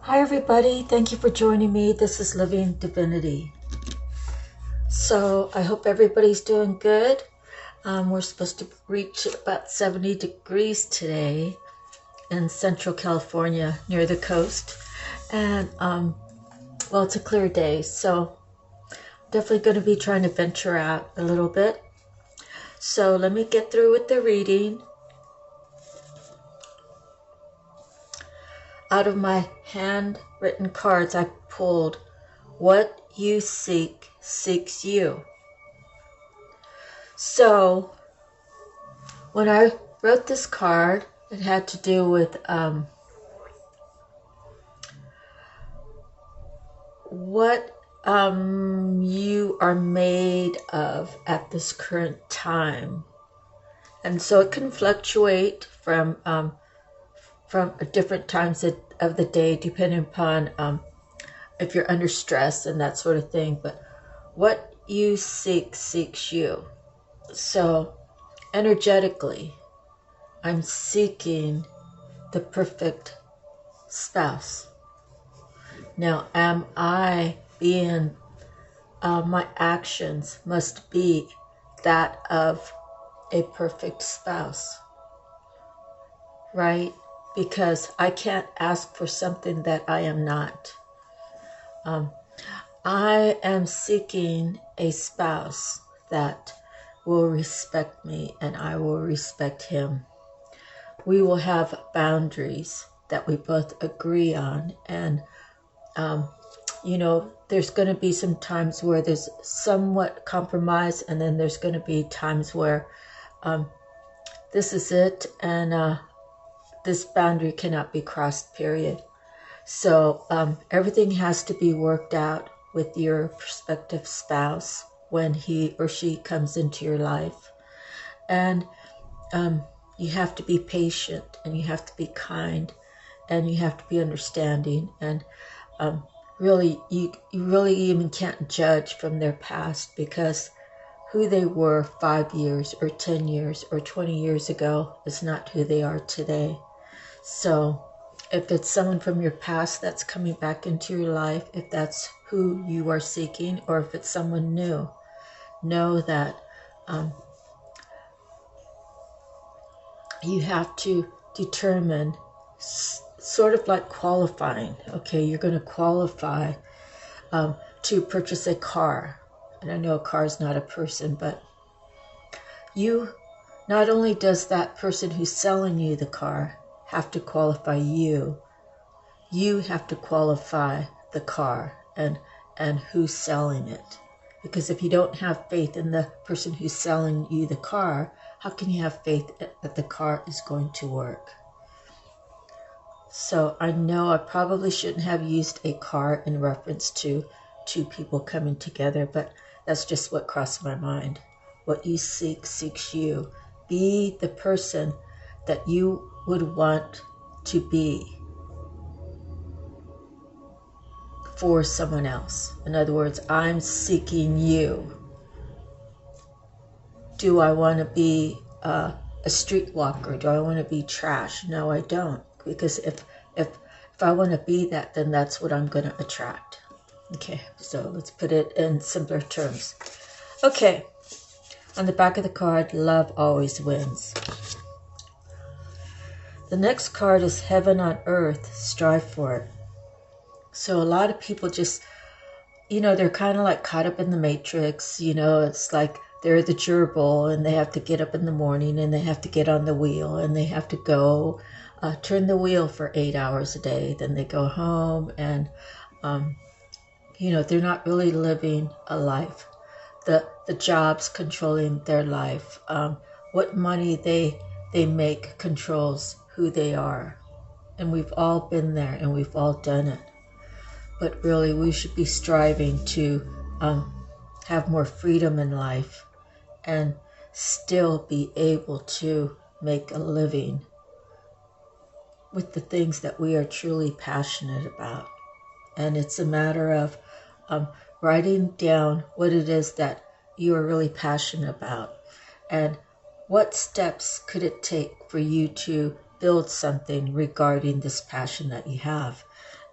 Hi everybody, thank you for joining me. This is Living Divinity. So I hope everybody's doing good. We're supposed to reach about 70 degrees today in Central California near the coast. And well, it's a clear day, so definitely going to be trying to venture out a little bit. So let me get through with the reading. Out of my handwritten cards, I pulled "What you seek, seeks you." So when I wrote this card, it had to do with what you are made of at this current time. And so it can fluctuate from different times of the day, depending upon if you're under stress and that sort of thing. But what you seek, seeks you. So energetically, I'm seeking the perfect spouse. Now, am I being, my actions must be that of a perfect spouse, right? Because I can't ask for something that I am not. I am seeking a spouse that will respect me and I will respect him. We will have boundaries that we both agree on. And, there's going to be some times where there's somewhat compromise, and then there's going to be times where this is it, and this boundary cannot be crossed, period. So everything has to be worked out with your prospective spouse when he or she comes into your life. And you have to be patient, and you have to be kind, and you have to be understanding. And really, you really even can't judge from their past, because who they were 5 years or 10 years or 20 years ago is not who they are today. So if it's someone from your past that's coming back into your life, if that's who you are seeking, or if it's someone new, know that you have to determine, sort of like qualifying. Okay, you're going to qualify to purchase a car. And I know a car is not a person, but not only does that person who's selling you the car have to qualify you, you have to qualify the car and who's selling it. Because if you don't have faith in the person who's selling you the car, how can you have faith that the car is going to work? So I know I probably shouldn't have used a car in reference to two people coming together, but that's just what crossed my mind. What you seek, seeks you. Be the person that you would want to be for someone else. In other words, I'm seeking you. Do I want to be a streetwalker? Do I want to be trash? No, I don't. Because if I want to be that, then that's what I'm going to attract. Okay, so let's put it in simpler terms. Okay, on the back of the card, love always wins. The next card is heaven on earth, strive for it. So a lot of people just, they're kind of like caught up in the matrix. It's like they're the gerbil, and they have to get up in the morning, and they have to get on the wheel, and they have to go turn the wheel for 8 hours a day. Then they go home, and they're not really living a life. The job's controlling their life. What money they make controls who they are. And we've all been there, and we've all done it. But really, we should be striving to have more freedom in life and still be able to make a living with the things that we are truly passionate about. And it's a matter of writing down what it is that you are really passionate about, and what steps could it take for you to build something regarding this passion that you have.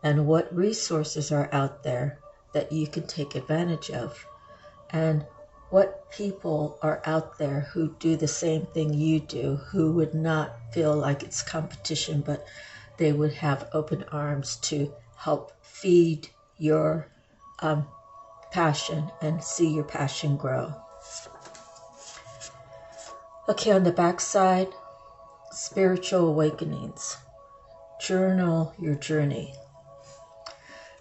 and what resources are out there that you can take advantage of, and what people are out there who do the same thing you do, who would not feel like it's competition, but they would have open arms to help feed your passion and see your passion grow. Okay, on the back side, spiritual awakenings. Journal your journey.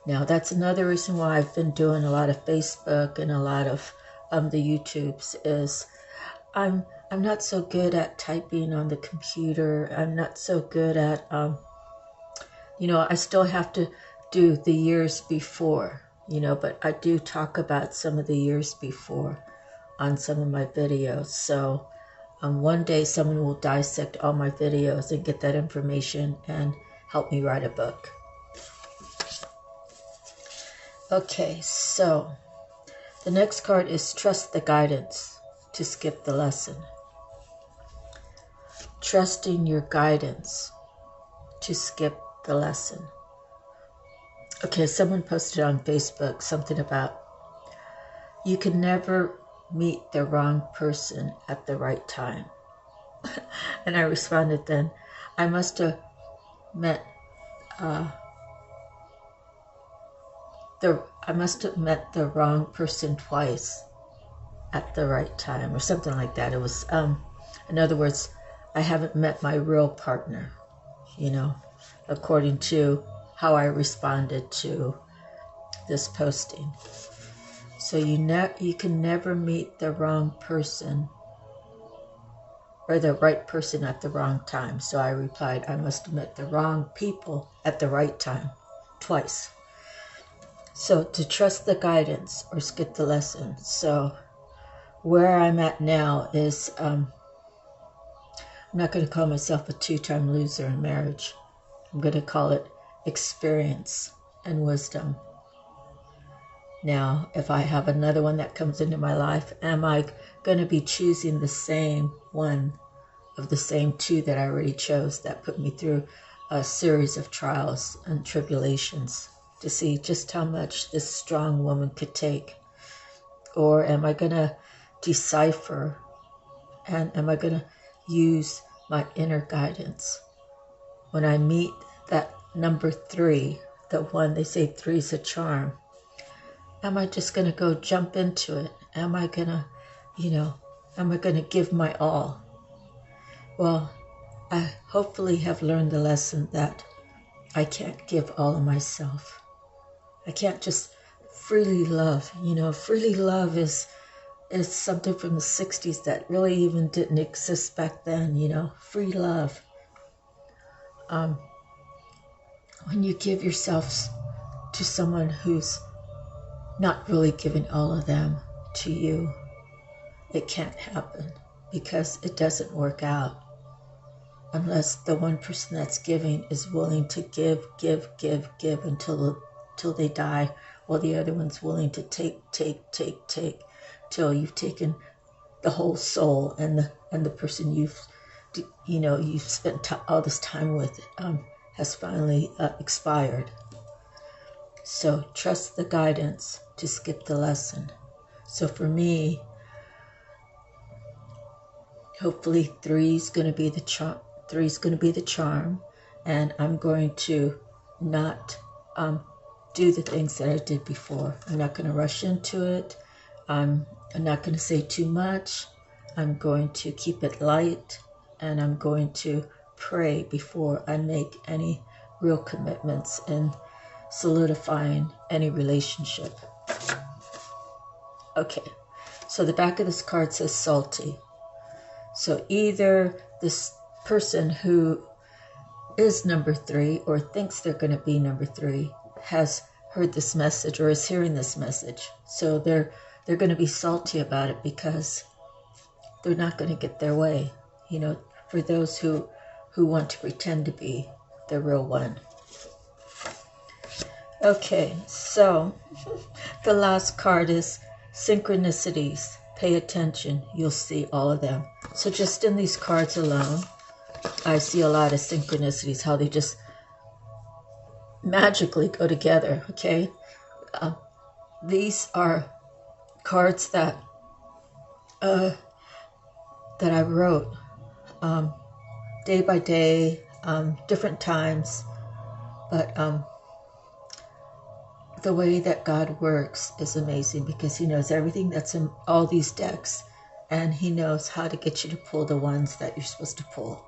Now, that's another reason why I've been doing a lot of Facebook and a lot of the YouTubes is I'm not so good at typing on the computer. I'm not so good at, I still have to do the years before, but I do talk about some of the years before on some of my videos. So one day someone will dissect all my videos and get that information and help me write a book. Okay, so the next card is trust the guidance to skip the lesson. Trusting your guidance to skip the lesson. Okay, someone posted on Facebook something about you can never meet the wrong person at the right time. And I responded then, I must have met the wrong person twice at the right time, or something like that. It was, in other words, I haven't met my real partner, according to how I responded to this posting. So you can never meet the wrong person or the right person at the wrong time. So I replied, I must have met the wrong people at the right time twice. So to trust the guidance or skip the lesson. So where I'm at now is, I'm not going to call myself a 2-time loser in marriage. I'm going to call it experience and wisdom. Now, if I have another one that comes into my life, am I going to be choosing the same one of the same two that I already chose that put me through a series of trials and tribulations to see just how much this strong woman could take? Or am I going to decipher, and am I going to use my inner guidance? When I meet that number 3, the one they say 3 is a charm, am I just going to go jump into it? Am I going to give my all? Well, I hopefully have learned the lesson that I can't give all of myself. I can't just freely love. Freely love is something from the 60s that really even didn't exist back then, free love. When you give yourself to someone who's not really giving all of them to you, it can't happen because it doesn't work out unless the one person that's giving is willing to give until they die, while the other one's willing to take till you've taken the whole soul, and the person you've spent all this time with has finally expired. So trust the guidance to skip the lesson. So for me, hopefully 3 is going to be the charm. 3 is going to be the charm, and I'm going to not do the things that I did before. I'm not going to rush into it. I'm not going to say too much. I'm going to keep it light, and I'm going to pray before I make any real commitments in solidifying any relationship. Okay, so the back of this card says salty. So either this person who is number 3 or thinks they're going to be number 3 has heard this message or is hearing this message. So they're going to be salty about it because they're not going to get their way, for those who want to pretend to be the real one. Okay, so the last card is synchronicities. Pay attention, you'll see all of them. So just in these cards alone, I see a lot of synchronicities, how they just magically go together, okay? These are cards that I wrote day by day, different times, but the way that God works is amazing because he knows everything that's in all these decks, and he knows how to get you to pull the ones that you're supposed to pull.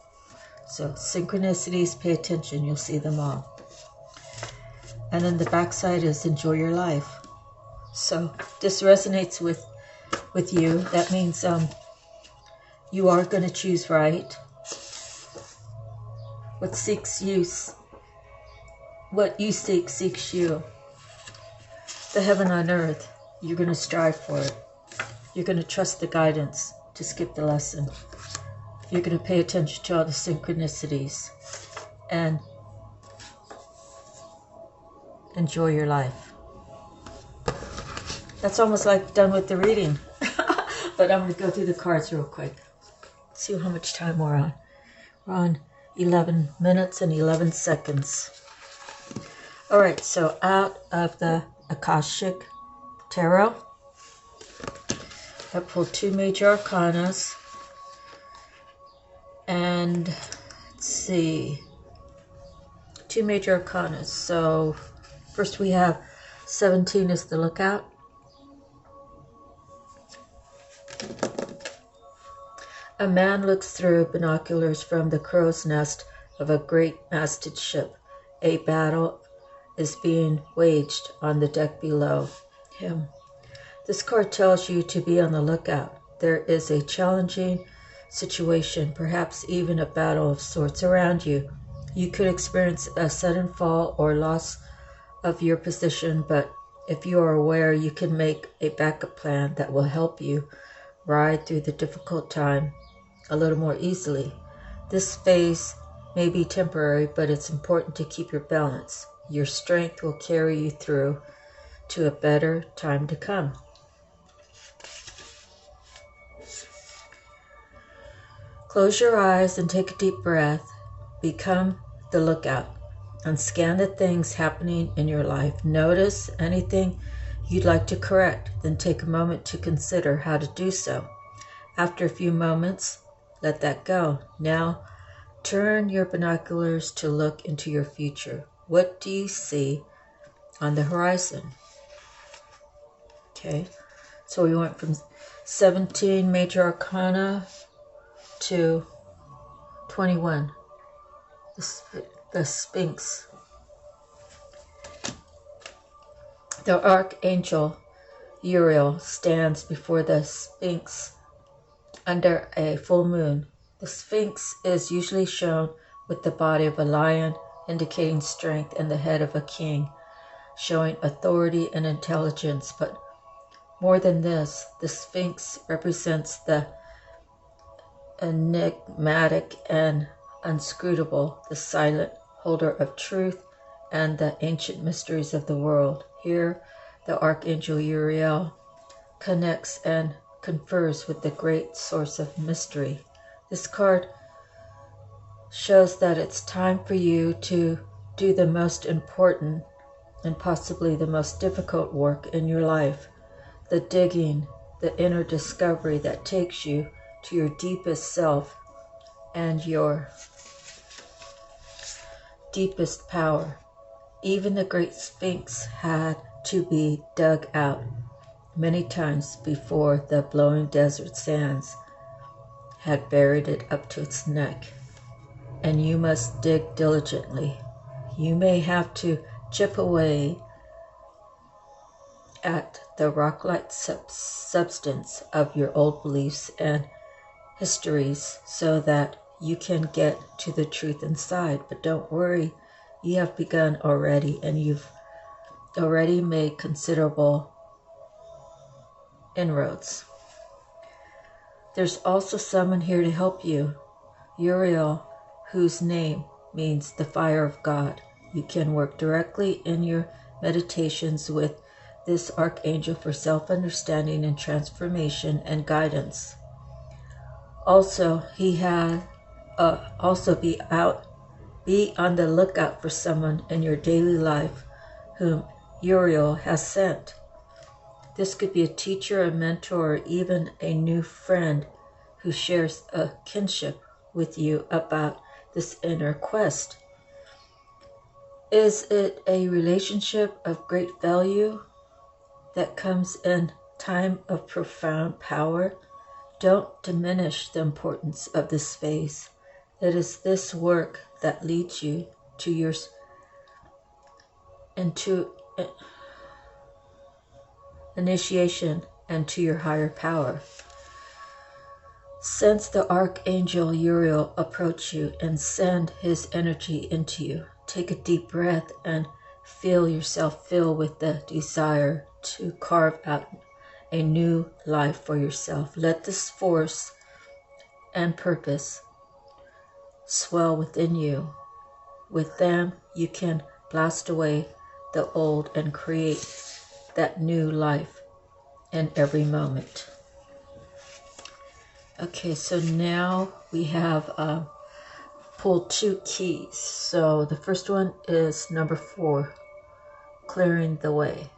So synchronicities, pay attention, you'll see them all. And then the backside is enjoy your life. So this resonates with you. That means you are going to choose right. What you seek seeks you. The heaven on earth, you're going to strive for it. You're going to trust the guidance to skip the lesson. You're going to pay attention to all the synchronicities and enjoy your life. That's almost like done with the reading. But I'm going to go through the cards real quick. See how much time we're on. We're on 11 minutes and 11 seconds. All right, so out of the Akashic Tarot, I pulled 2 major arcanas. And let's see, 2 major arcanas. So first we have 17 is the lookout. A man looks through binoculars from the crow's nest of a great masted ship. A battle is being waged on the deck below him. This card tells you to be on the lookout. There is a challenging situation, perhaps even a battle of sorts around you. You could experience a sudden fall or loss of your position, but if you are aware, you can make a backup plan that will help you ride through the difficult time a little more easily. This phase may be temporary, but it's important to keep your balance. Your strength will carry you through to a better time to come. Close your eyes and take a deep breath. Become the lookout and scan the things happening in your life. Notice anything you'd like to correct, then take a moment to consider how to do so. After a few moments, let that go. Now, turn your binoculars to look into your future. What do you see on the horizon? Okay, so we went from 17 major arcana to 21, the Sphinx. The Archangel Uriel stands before the Sphinx under a full moon. The Sphinx is usually shown with the body of a lion, indicating strength, and the head of a king, showing authority and intelligence. But more than this, the Sphinx represents the enigmatic and inscrutable, the silent holder of truth and the ancient mysteries of the world. Here, the Archangel Uriel connects and confers with the great source of mystery. This card shows that it's time for you to do the most important and possibly the most difficult work in your life, the digging, the inner discovery that takes you to your deepest self and your deepest power. Even the great Sphinx had to be dug out many times before the blowing desert sands had buried it up to its neck. And you must dig diligently. You may have to chip away at the rock-like substance of your old beliefs and histories so that you can get to the truth inside. But don't worry, you have begun already, and you've already made considerable inroads. There's also someone here to help you, Uriel, whose name means the fire of God. You can work directly in your meditations with this archangel for self-understanding and transformation and guidance. Also, he has be Be on the lookout for someone in your daily life whom Uriel has sent. This could be a teacher, a mentor, or even a new friend who shares a kinship with you about this inner quest. Is it a relationship of great value that comes in time of profound power? Don't diminish the importance of this phase. It is this work that leads you to your into initiation and to your higher power. Sense the Archangel Uriel approach you and send his energy into you. Take a deep breath and feel yourself fill with the desire to carve out a new life for yourself. Let this force and purpose swell within you. With them, you can blast away the old and create that new life in every moment. Okay, so now we have pulled 2 keys. So the first one is number 4, clearing the way.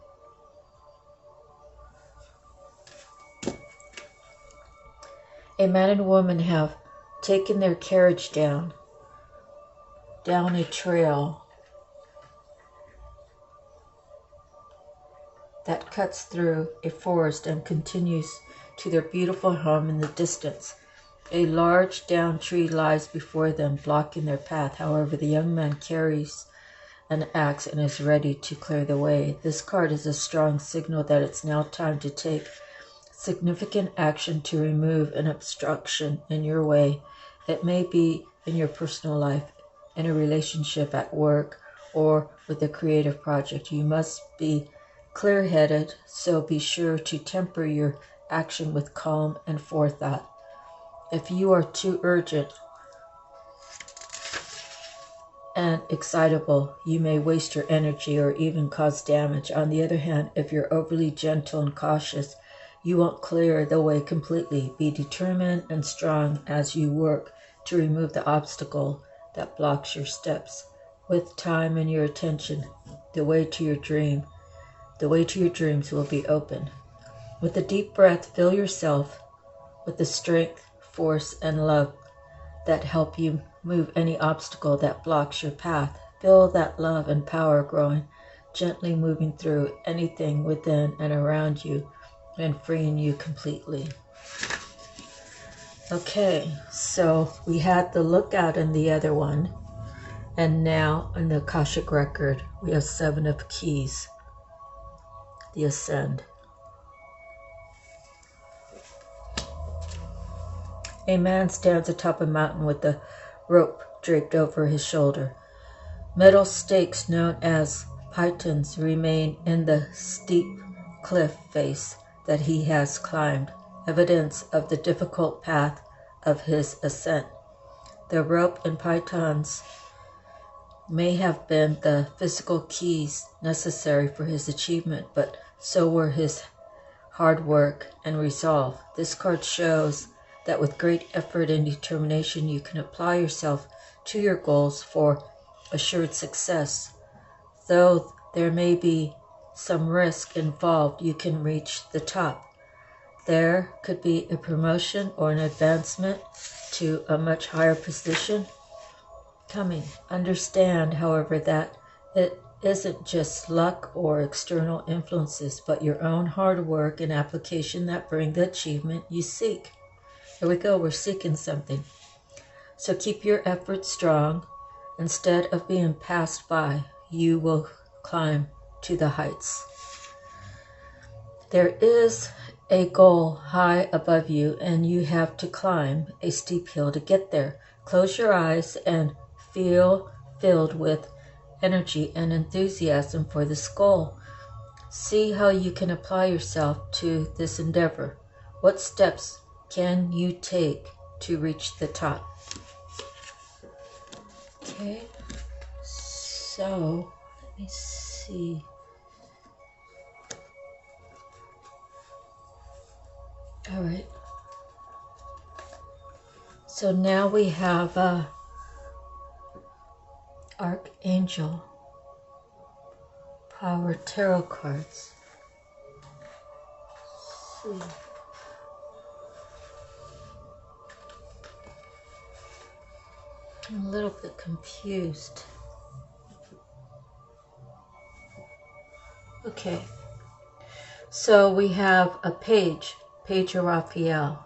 A man and woman have taken their carriage down a trail that cuts through a forest and continues to their beautiful home in the distance. A large downed tree lies before them, blocking their path. However, the young man carries an axe and is ready to clear the way. This card is a strong signal that it's now time to take significant action to remove an obstruction in your way. It may be in your personal life, in a relationship, at work, or with a creative project. You must be clear-headed, so be sure to temper your action with calm and forethought. If you are too urgent and excitable, you may waste your energy or even cause damage. On the other hand, if you're overly gentle and cautious, you won't clear the way completely. Be determined and strong as you work to remove the obstacle that blocks your steps. With time and your attention, the way to your dreams will be open. With a deep breath, fill yourself with the strength, force, and love that help you move any obstacle that blocks your path. Feel that love and power growing, gently moving through anything within and around you and freeing you completely. Okay, so we had the lookout in the other one, and now in the Akashic record we have 7 of keys, the ascend. A man stands atop a mountain with a rope draped over his shoulder. Metal stakes known as pitons remain in the steep cliff face that he has climbed, evidence of the difficult path of his ascent. The rope and pitons may have been the physical keys necessary for his achievement, but so were his hard work and resolve. This card shows that with great effort and determination you can apply yourself to your goals for assured success. Though there may be some risk involved, you can reach the top. There could be a promotion or an advancement to a much higher position coming. Understand, however, that it isn't just luck or external influences, but your own hard work and application that bring the achievement you seek. Here we go, we're seeking something. So keep your efforts strong. Instead of being passed by, you will climb to the heights. There is a goal high above you, and you have to climb a steep hill to get there. Close your eyes and feel filled with energy and enthusiasm for this goal. See how you can apply yourself to this endeavor. What steps can you take to reach the top? Okay, so let me see. All right. So now we have Archangel Power Tarot cards. Let's see. I'm a little bit confused. Okay, so we have a page of Raphael.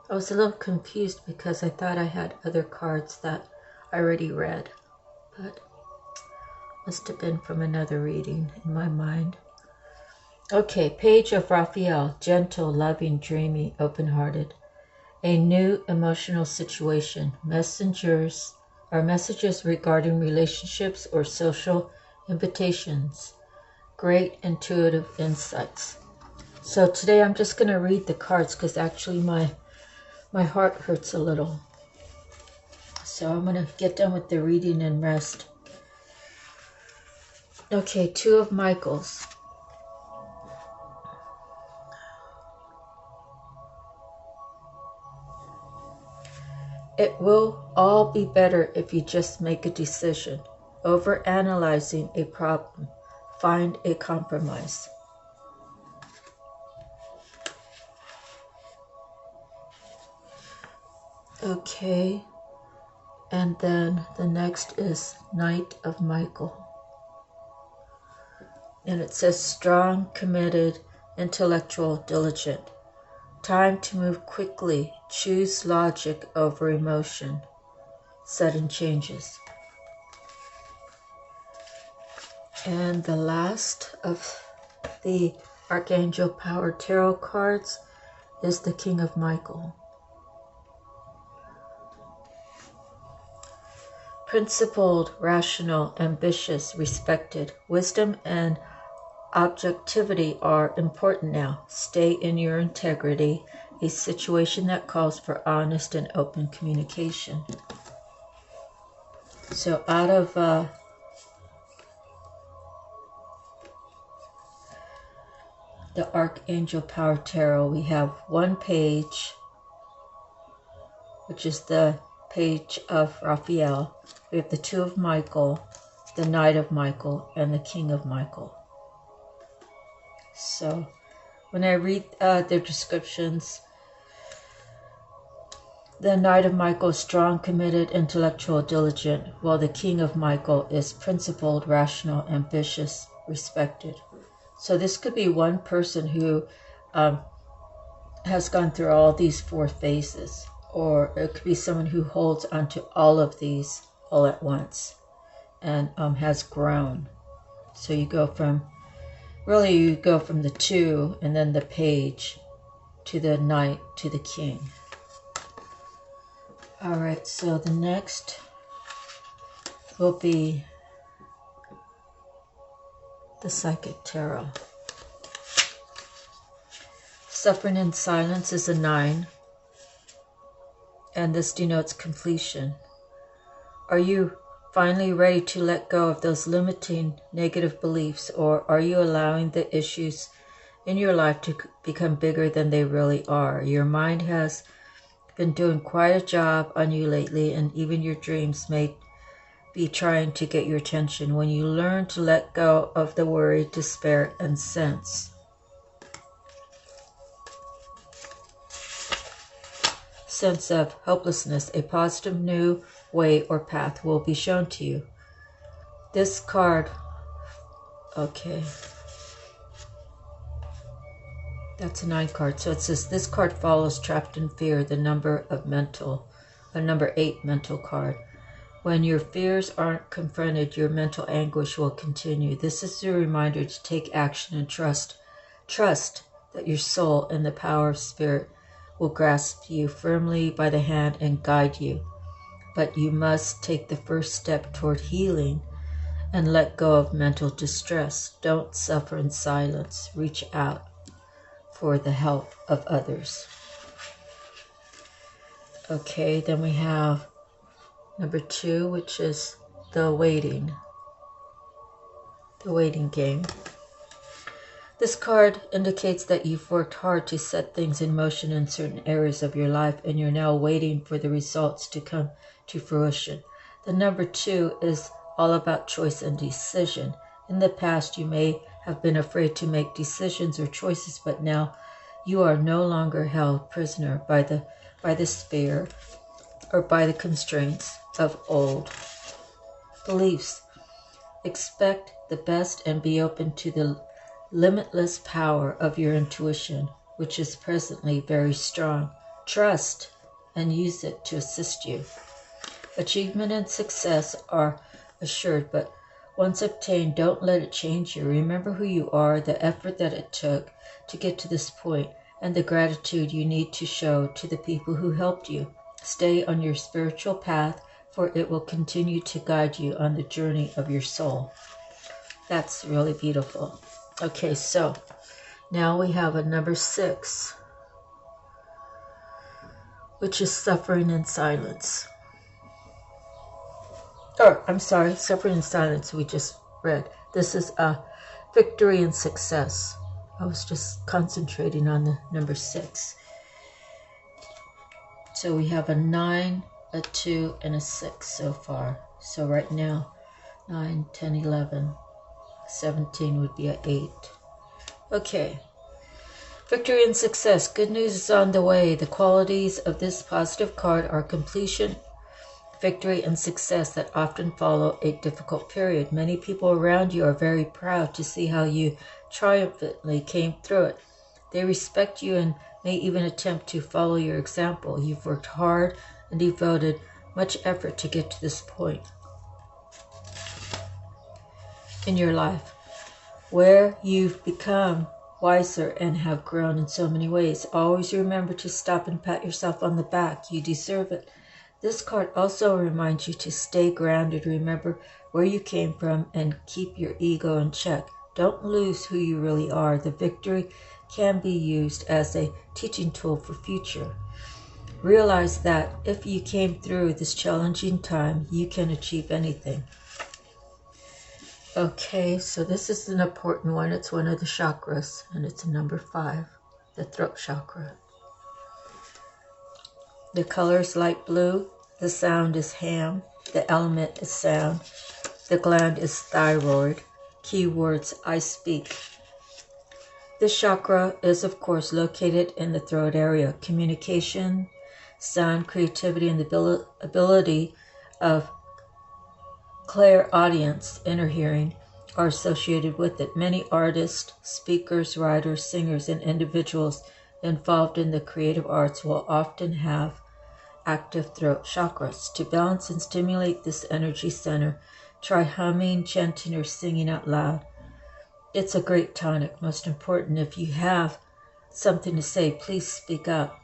I was a little confused because I thought I had other cards that I already read, but must have been from another reading in my mind. Okay, page of Raphael, gentle, loving, dreamy, open-hearted. A new emotional situation. Messages regarding relationships or social invitations. Great intuitive insights. So today I'm just going to read the cards because actually my heart hurts a little. So I'm going to get done with the reading and rest. Okay, Two of Michaels. It will all be better if you just make a decision. Overanalyzing a problem. Find a compromise. Okay, and then the next is Knight of Michael. And it says strong, committed, intellectual, diligent. Time to move quickly. Choose logic over emotion. Sudden changes. And the last of the Archangel Power Tarot cards is the King of Michael. Principled, rational, ambitious, respected. Wisdom and objectivity are important now. Stay in your integrity. A situation that calls for honest and open communication. So out of the Archangel Power Tarot, we have one page, which is the page of Raphael. We have the Two of Michael, the Knight of Michael, and the King of Michael. So when I read their descriptions, the Knight of Michael is strong, committed, intellectual, diligent, while the King of Michael is principled, rational, ambitious, respected. So this could be one person who has gone through all these four phases, or it could be someone who holds onto all of these all at once and has grown. So you go from the Two and then the Page to the Knight to the King. All right, so the next will be the Psychic Tarot. Suffering in silence is a 9, and this denotes completion. Are you finally ready to let go of those limiting negative beliefs, or are you allowing the issues in your life to become bigger than they really are? Your mind has been doing quite a job on you lately, and even your dreams may be trying to get your attention. When you learn to let go of the worry, despair, and sense of hopelessness, a positive new way or path will be shown to you. This card, okay, that's a 9 card. So it says this card follows trapped in fear, the number 8 mental card. When your fears aren't confronted, your mental anguish will continue. This is a reminder to take action and trust that your soul and the power of spirit will grasp you firmly by the hand and guide you. But you must take the first step toward healing and let go of mental distress. Don't suffer in silence. Reach out for the help of others. Okay, then we have number 2, which is the waiting game. This card indicates that you've worked hard to set things in motion in certain areas of your life, and you're now waiting for the results to come to fruition. The number 2 is all about choice and decision. In the past, you may have been afraid to make decisions or choices, but now you are no longer held prisoner by the sphere or by the constraints of old beliefs. Expect the best and be open to the limitless power of your intuition, which is presently very strong. Trust and use it to assist you. Achievement and success are assured, but once obtained, don't let it change you. Remember who you are, the effort that it took to get to this point, and the gratitude you need to show to the people who helped you. Stay on your spiritual path, for it will continue to guide you on the journey of your soul. That's really beautiful. Okay, so now we have a number 6, which is suffering in silence. I'm sorry, suffering in silence we just read. This is a victory and success. I was just concentrating on the number 6. So we have a 9, a 2, and a 6 so far. So right now, 9, 10, 11, 17 would be an 8. Okay. Victory and success. Good news is on the way. The qualities of this positive card are completion, victory, and success that often follow a difficult period. Many people around you are very proud to see how you triumphantly came through it. They respect you and may even attempt to follow your example. You've worked hard and devoted much effort to get to this point in your life, where you've become wiser and have grown in so many ways. Always remember to stop and pat yourself on the back. You deserve it. This card also reminds you to stay grounded, remember where you came from, and keep your ego in check. Don't lose who you really are. The victory can be used as a teaching tool for future. Realize that if you came through this challenging time, you can achieve anything. Okay, so this is an important one. It's one of the chakras, and it's a number 5, the throat chakra. The color is light blue. The sound is ham. The element is sound. The gland is thyroid. Keywords, I speak. This chakra is, of course, located in the throat area. Communication, sound, creativity, and the ability of clairaudience, inner hearing, are associated with it. Many artists, speakers, writers, singers, and individuals involved in the creative arts will often have active throat chakras. To balance and stimulate this energy center, try humming, chanting, or singing out loud. It's a great tonic. Most important, if you have something to say, please speak up.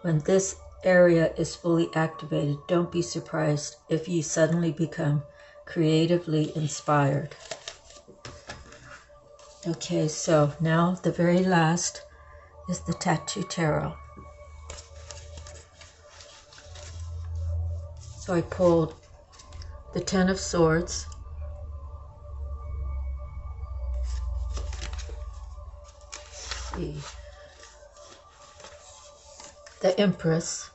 When this area is fully activated, don't be surprised if you suddenly become creatively inspired. Okay, so now the very last is the Tattoo Tarot. So I pulled the 10 of Swords, the Empress,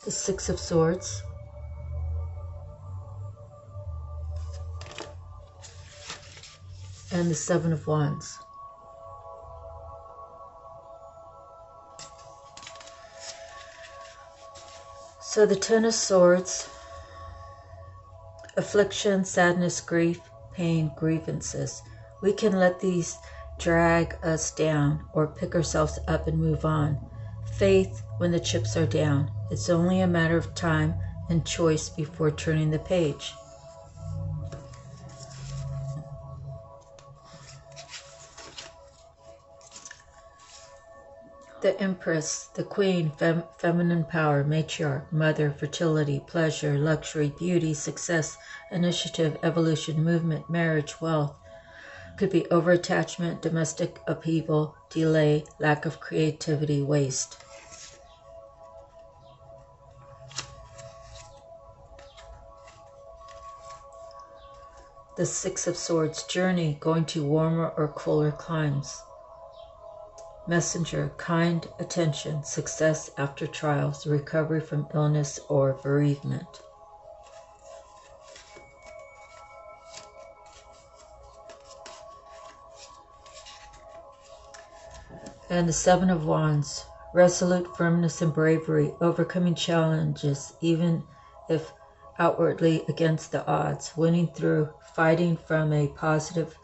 the 6 of Swords, and the 7 of Wands. So the 10 of Swords, affliction, sadness, grief, pain, grievances. We can let these drag us down or pick ourselves up and move on. Faith when the chips are down. It's only a matter of time and choice before turning the page. The Empress, the Queen, feminine power, matriarch, mother, fertility, pleasure, luxury, beauty, success, initiative, evolution, movement, marriage, wealth. Could be overattachment, domestic upheaval, delay, lack of creativity, waste. The 6 of Swords, journey, going to warmer or cooler climes. messenger, kind attention, success after trials, recovery from illness or bereavement. And the Seven of Wands, resolute firmness and bravery, overcoming challenges, even if outwardly against the odds, winning through, fighting from a positive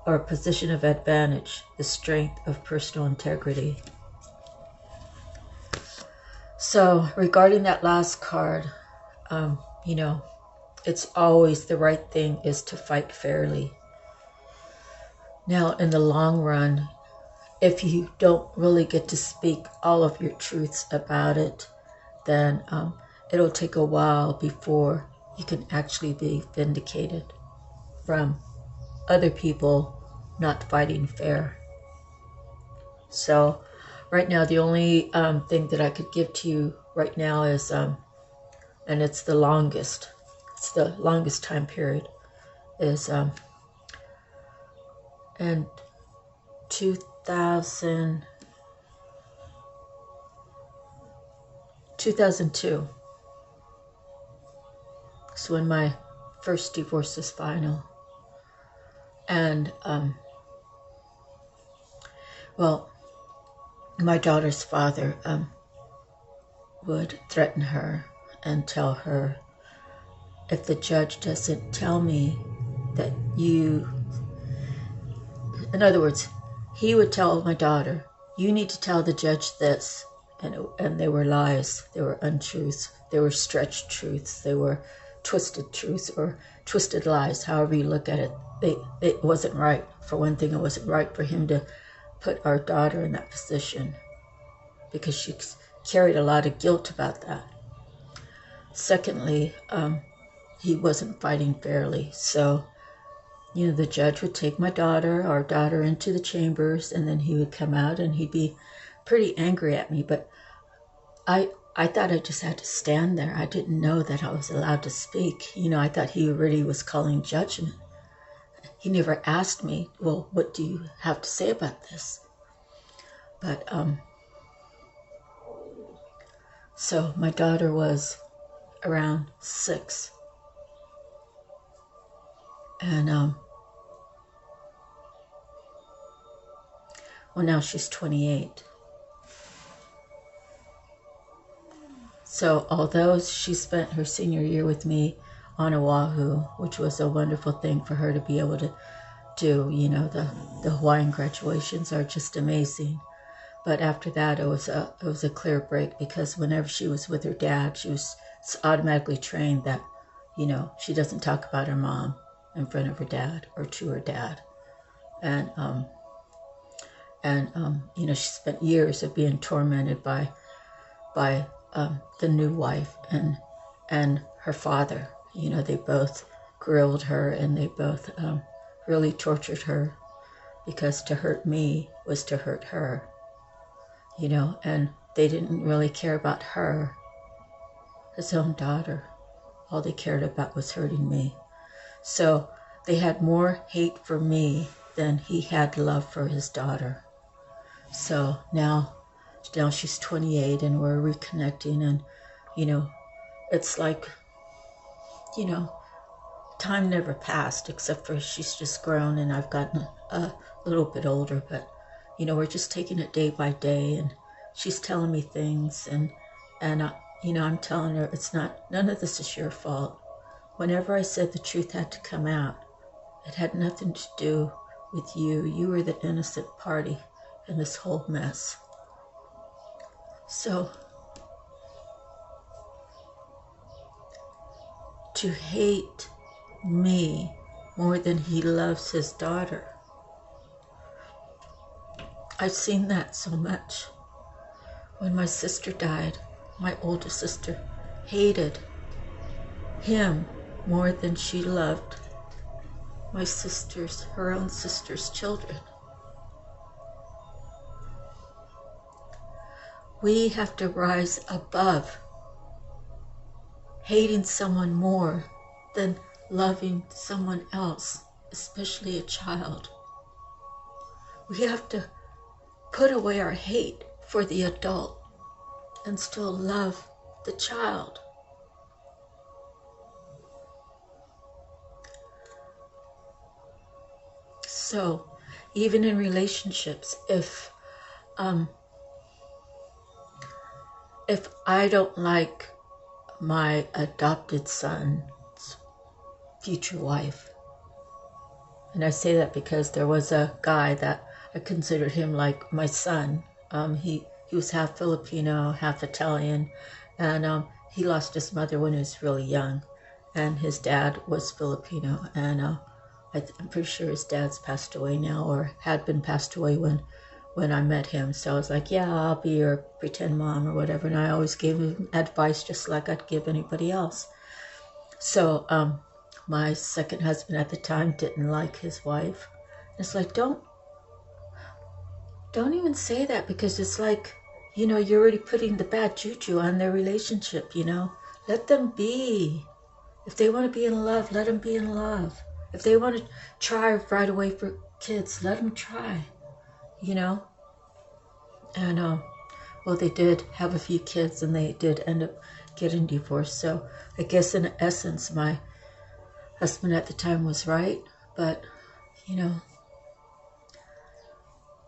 or position of advantage, the strength of personal integrity. So regarding that last card, you know, it's always the right thing is to fight fairly. Now, in the long run, if you don't really get to speak all of your truths about it, then it'll take a while before you can actually be vindicated from other people not fighting fair. So right now, the only thing that I could give to you right now is, and it's the longest time period, is in 2002. So when my first divorce was final. And, well, my daughter's father would threaten her and tell her, if the judge doesn't tell me that you... In other words, he would tell my daughter, you need to tell the judge this. And they were lies, they were untruths, they were stretched truths, they were twisted truths or twisted lies, however you look at it. It wasn't right. For one thing, it wasn't right for him to put our daughter in that position because she carried a lot of guilt about that. Secondly, he wasn't fighting fairly. So, you know, the judge would take our daughter into the chambers, and then he would come out and he'd be pretty angry at me. But I thought I just had to stand there. I didn't know that I was allowed to speak. You know, I thought he really was calling judgment. He never asked me, well, what do you have to say about this? But, so my daughter was around 6. And, well, now she's 28. So although she spent her senior year with me on Oahu, which was a wonderful thing for her to be able to do, you know, the Hawaiian graduations are just amazing. But after that, it was a clear break, because whenever she was with her dad, she was automatically trained that, you know, she doesn't talk about her mom in front of her dad or to her dad. And you know, she spent years of being tormented by the new wife and her father. You know, they both grilled her, and they both really tortured her, because to hurt me was to hurt her, you know, and they didn't really care about her, his own daughter. All they cared about was hurting me. So they had more hate for me than he had love for his daughter. So now she's 28 and we're reconnecting, and, you know, it's like, you know, time never passed, except for she's just grown and I've gotten a little bit older. But, you know, we're just taking it day by day, and she's telling me things, and you know, I'm telling her none of this is your fault. Whenever I said the truth had to come out, it had nothing to do with you. You were the innocent party in this whole mess. So, to hate me more than he loves his daughter, I've seen that so much. When my sister died, my older sister hated him more than she loved her own sister's children. We have to rise above hating someone more than loving someone else, especially a child. We have to put away our hate for the adult and still love the child. So, even in relationships, if I don't like my adopted son's future wife, and I say that because there was a guy that I considered him like my son. He was half Filipino, half Italian, and he lost his mother when he was really young, and his dad was Filipino, and I'm pretty sure his dad's passed away now, or had been passed away when I met him. So I was like, yeah, I'll be your pretend mom or whatever, and I always gave him advice just like I'd give anybody else. So my second husband at the time didn't like his wife. It's like, don't even say that, because it's like, you're already putting the bad juju on their relationship, Let them be. If they want to be in love, let them be in love. If they want to try right away for kids, let them try, And, well, they did have a few kids, and they did end up getting divorced. So I guess in essence, my husband at the time was right, but,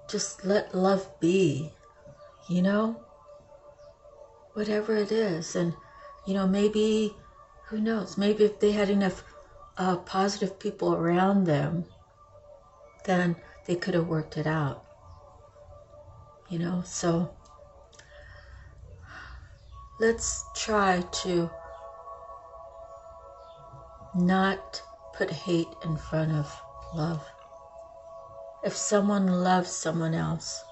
just let love be, whatever it is. And, maybe, who knows, maybe if they had enough positive people around them, then they could have worked it out, So let's try to not put hate in front of love. If someone loves someone else,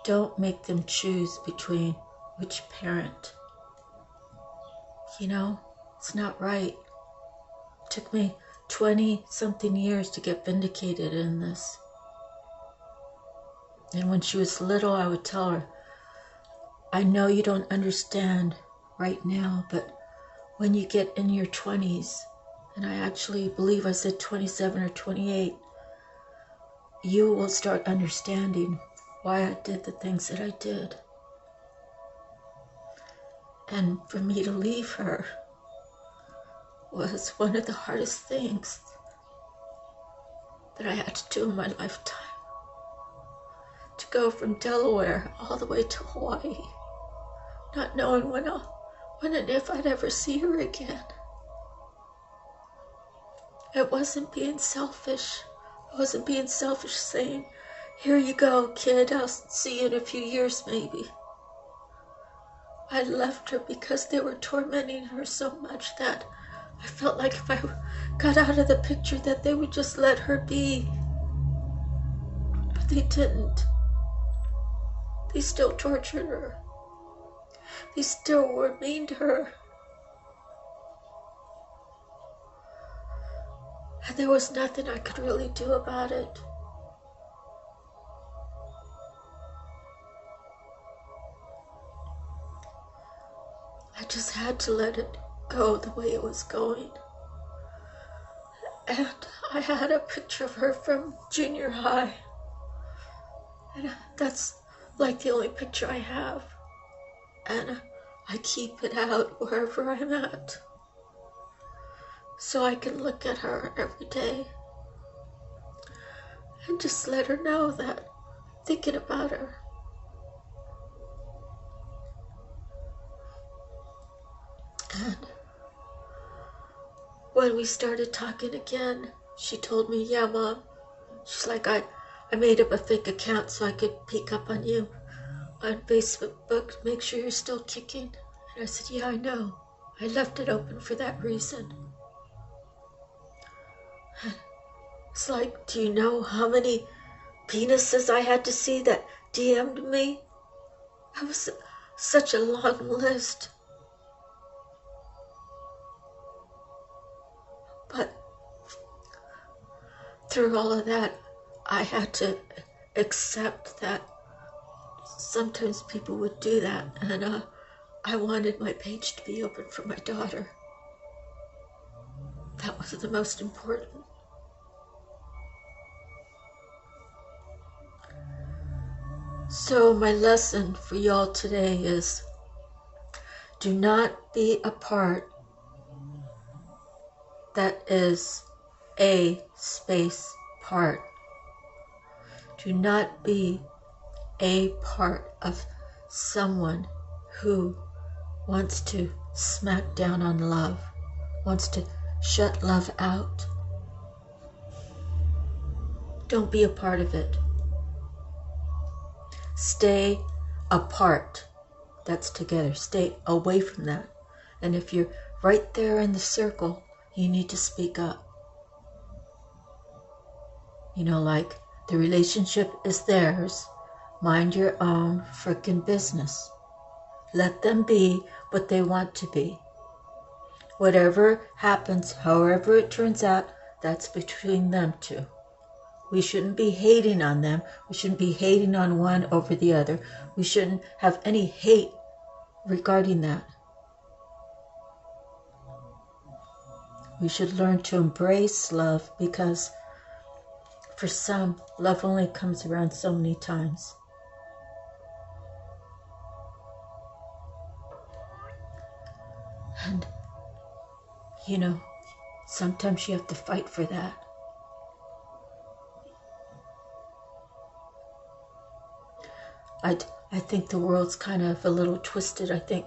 don't make them choose between which parent. It's not right. It took me 20-something years to get vindicated in this. And when she was little, I would tell her, I know you don't understand right now, but when you get in your 20s, and I actually believe I said 27 or 28, you will start understanding why I did the things that I did. And for me to leave her was one of the hardest things that I had to do in my lifetime. To go from Delaware all the way to Hawaii, not knowing when and if I'd ever see her again. It wasn't being selfish. I wasn't being selfish saying, here you go, kid, I'll see you in a few years maybe. I left her because they were tormenting her so much that I felt like if I got out of the picture that they would just let her be. But they didn't. They still tortured her. They still were mean to her. And there was nothing I could really do about it. I just had to let it go the way it was going. And I had a picture of her from junior high. And that's like the only picture I have. And I keep it out wherever I'm at, so I can look at her every day and just let her know that I'm thinking about her. And when we started talking again, she told me, yeah, Mom, she's like, I made up a fake account so I could peek up on you on Facebook, make sure you're still kicking. And I said, yeah, I know. I left it open for that reason. It's like, do you know how many penises I had to see that DM'd me? It was such a long list. But through all of that, I had to accept that sometimes people would do that, and I wanted my page to be open for my daughter. That was the most important. So my lesson for y'all today is, do not be a part that is a space part. Do not be a part of someone who wants to smack down on love, wants to shut love out. Don't be a part of it. Stay apart. That's together. Stay away from that. And if you're right there in the circle, you need to speak up. Like the relationship is theirs. Mind your own frickin' business. Let them be what they want to be. Whatever happens, however it turns out, that's between them two. We shouldn't be hating on them. We shouldn't be hating on one over the other. We shouldn't have any hate regarding that. We should learn to embrace love, because for some, love only comes around so many times. And, sometimes you have to fight for that. I think the world's kind of a little twisted. I think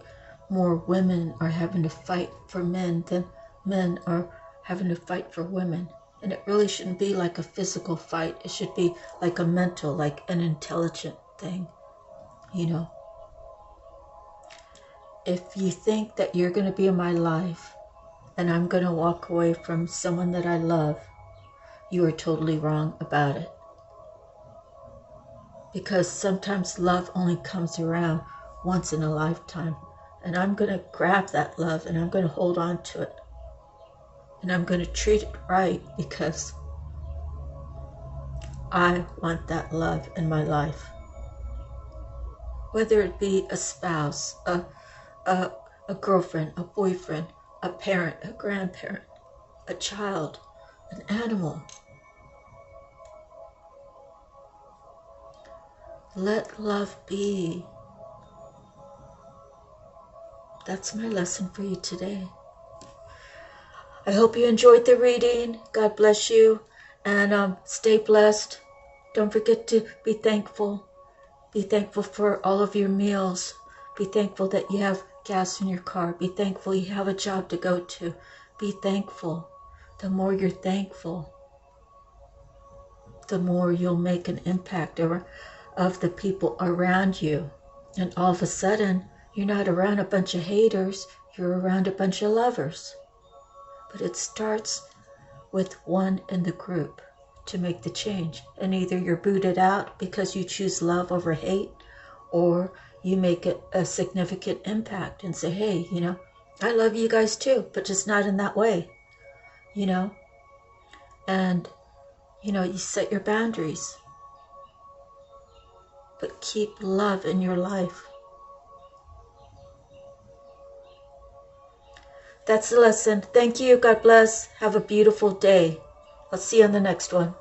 more women are having to fight for men than men are having to fight for women. And it really shouldn't be like a physical fight. It should be like a mental, like an intelligent thing, If you think that you're going to be in my life and I'm going to walk away from someone that I love, you are totally wrong about it. Because sometimes love only comes around once in a lifetime. And I'm going to grab that love and I'm going to hold on to it. And I'm going to treat it right, because I want that love in my life. Whether it be a spouse, a girlfriend, a boyfriend, a parent, a grandparent, a child, an animal. Let love be. That's my lesson for you today. I hope you enjoyed the reading. God bless you. And stay blessed. Don't forget to be thankful. Be thankful for all of your meals. Be thankful that you have gas in your car. Be thankful you have a job to go to. Be thankful. The more you're thankful, the more you'll make an impact of the people around you. And all of a sudden, you're not around a bunch of haters, you're around a bunch of lovers. But it starts with one in the group to make the change. And either you're booted out because you choose love over hate, or you make it a significant impact and say, hey, I love you guys too, but just not in that way, And, you set your boundaries. But keep love in your life. That's the lesson. Thank you. God bless. Have a beautiful day. I'll see you on the next one.